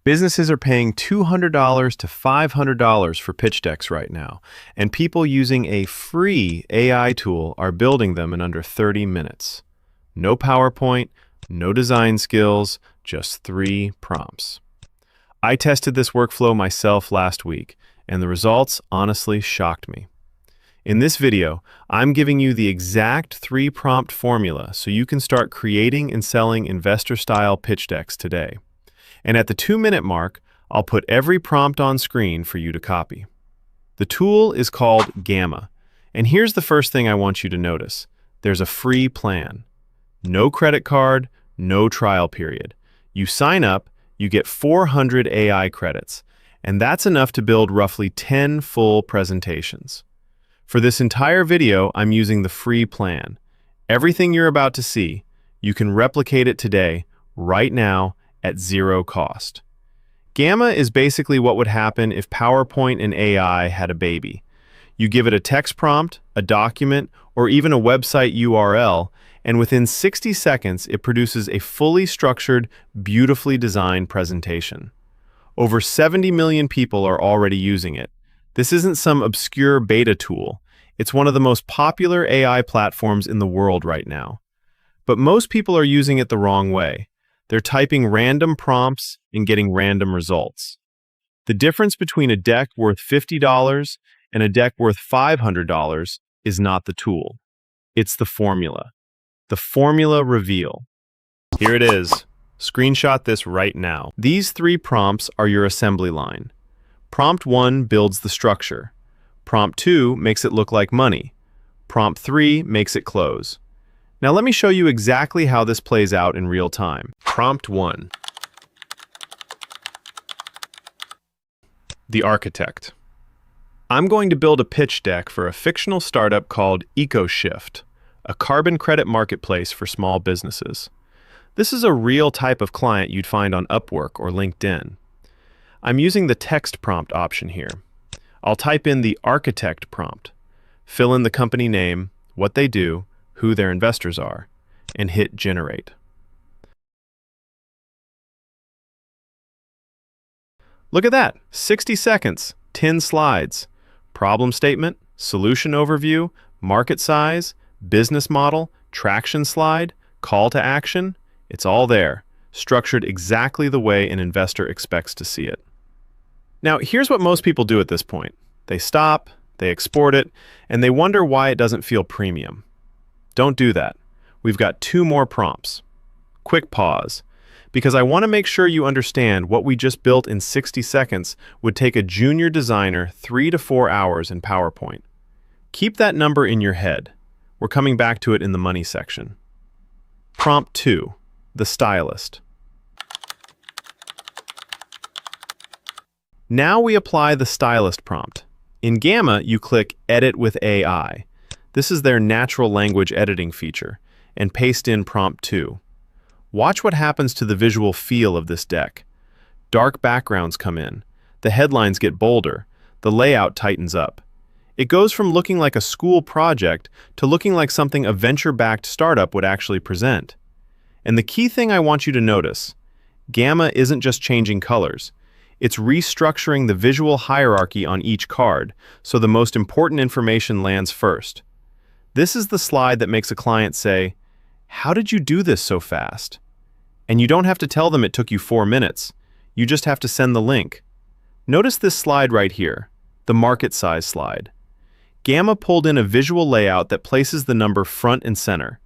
Businesses are paying $200 to $500 for pitch decks right now, and people using a free AI tool are building them in under 30 minutes. No PowerPoint, no design skills, just 3 prompts. I tested this workflow myself last week, and the results honestly shocked me. In this video, I'm giving you the exact 3-prompt formula so you can start creating and selling investor-style pitch decks today. And at the 2-minute mark, I'll put every prompt on screen for you to copy. The tool is called Gamma, and here's the first thing I want you to notice. There's a free plan. No credit card, no trial period. You sign up, you get 400 AI credits, and that's enough to build roughly 10 full presentations. For this entire video, I'm using the free plan. Everything you're about to see, you can replicate it today, right now, at 0 cost. Gamma is basically what would happen if PowerPoint and AI had a baby. You give it a text prompt, a document, or even a website URL, and within 60 seconds, it produces a fully structured, beautifully designed presentation. Over 70 million people are already using it. This isn't some obscure beta tool. It's one of the most popular AI platforms in the world right now. But most people are using it the wrong way. They're typing random prompts and getting random results. The difference between a deck worth $50 and a deck worth $500 is not the tool. It's the formula. The formula reveal. Here it is. Screenshot this right now. These 3 prompts are your assembly line. Prompt 1 builds the structure. Prompt 2 makes it look like money. Prompt 3 makes it close. Now let me show you exactly how this plays out in real time. Prompt 1. The architect. I'm going to build a pitch deck for a fictional startup called EcoShift, a carbon credit marketplace for small businesses. This is a real type of client you'd find on Upwork or LinkedIn. I'm using the text prompt option here. I'll type in the architect prompt, fill in the company name, what they do, who their investors are, and hit generate. Look at that, 60 seconds, 10 slides, problem statement, solution overview, market size, business model, traction slide, call to action. It's all there, structured exactly the way an investor expects to see it. Now, here's what most people do at this point. They stop, they export it, and they wonder why it doesn't feel premium. Don't do that. We've got 2 more prompts. Quick pause, because I want to make sure you understand what we just built in 60 seconds would take a junior designer 3 to 4 hours in PowerPoint. Keep that number in your head. We're coming back to it in the money section. Prompt 2, the stylist. Now we apply the stylist prompt. In Gamma, you click Edit with AI. This is their natural language editing feature, and paste in prompt 2. Watch what happens to the visual feel of this deck. Dark backgrounds come in, the headlines get bolder, the layout tightens up. It goes from looking like a school project to looking like something a venture-backed startup would actually present. And the key thing I want you to notice, Gamma isn't just changing colors. It's restructuring the visual hierarchy on each card, so the most important information lands first. This is the slide that makes a client say, "How did you do this so fast?" And you don't have to tell them it took you 4 minutes. You just have to send the link. Notice this slide right here, the market size slide. Gamma pulled in a visual layout that places the number front and center.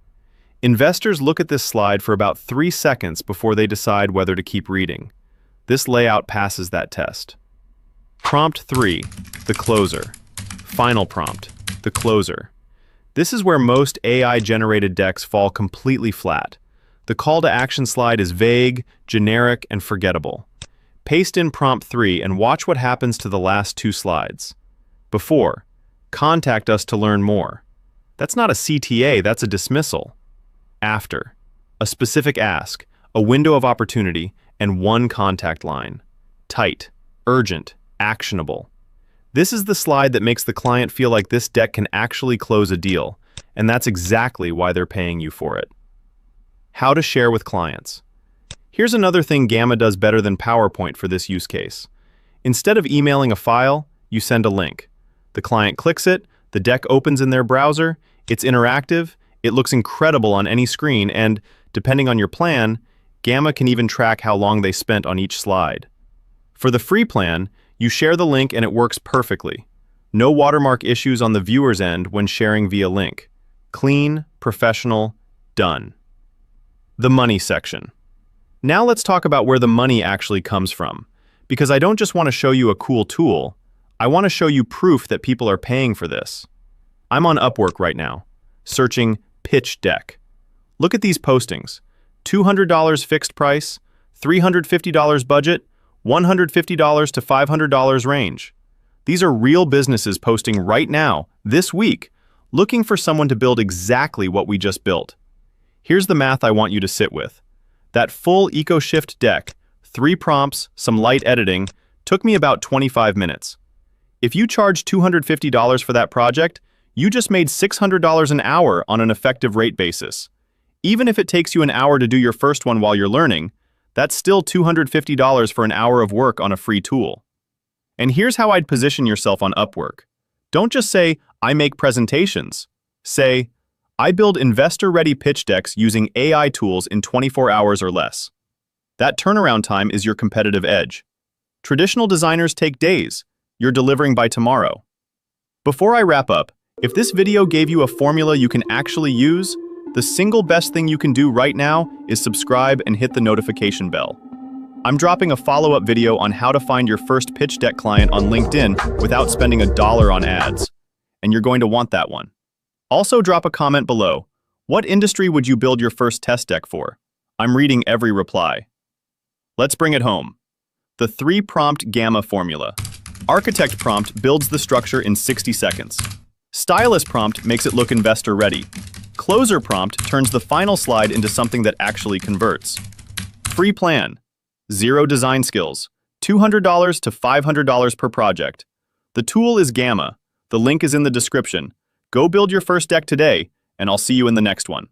Investors look at this slide for about 3 seconds before they decide whether to keep reading. This layout passes that test. Prompt 3, the closer. Final prompt, the closer. This is where most AI-generated decks fall completely flat. The call to action slide is vague, generic, and forgettable. Paste in prompt 3 and watch what happens to the last 2 slides. Before, contact us to learn more. That's not a CTA, that's a dismissal. After, a specific ask, a window of opportunity, and 1 contact line. Tight, urgent, actionable. This is the slide that makes the client feel like this deck can actually close a deal, and that's exactly why they're paying you for it. How to share with clients. Here's another thing Gamma does better than PowerPoint for this use case. Instead of emailing a file, you send a link. The client clicks it, the deck opens in their browser, it's interactive, it looks incredible on any screen, and, depending on your plan, Gamma can even track how long they spent on each slide. For the free plan, you share the link and it works perfectly. No watermark issues on the viewer's end when sharing via link. Clean, professional, done. The money section. Now let's talk about where the money actually comes from. Because I don't just want to show you a cool tool, I want to show you proof that people are paying for this. I'm on Upwork right now, searching pitch deck. Look at these postings. $200 fixed price, $350 budget, $150 to $500 range. These are real businesses posting right now, this week, looking for someone to build exactly what we just built. Here's the math I want you to sit with. That full EcoShift deck, 3 prompts, some light editing, took me about 25 minutes. If you charge $250 for that project, you just made $600 an hour on an effective rate basis. Even if it takes you an hour to do your first one while you're learning, that's still $250 for an hour of work on a free tool. And here's how I'd position yourself on Upwork. Don't just say, I make presentations. Say, I build investor-ready pitch decks using AI tools in 24 hours or less. That turnaround time is your competitive edge. Traditional designers take days. You're delivering by tomorrow. Before I wrap up, if this video gave you a formula you can actually use, the single best thing you can do right now is subscribe and hit the notification bell. I'm dropping a follow-up video on how to find your first pitch deck client on LinkedIn without spending $1 on ads, and you're going to want that one. Also drop a comment below. What industry would you build your first test deck for? I'm reading every reply. Let's bring it home. The 3-prompt Gamma formula. Architect prompt builds the structure in 60 seconds. Stylist prompt makes it look investor-ready. Closer prompt turns the final slide into something that actually converts. Free plan. 0 design skills. $200 to $500 per project. The tool is Gamma. The link is in the description. Go build your first deck today, and I'll see you in the next one.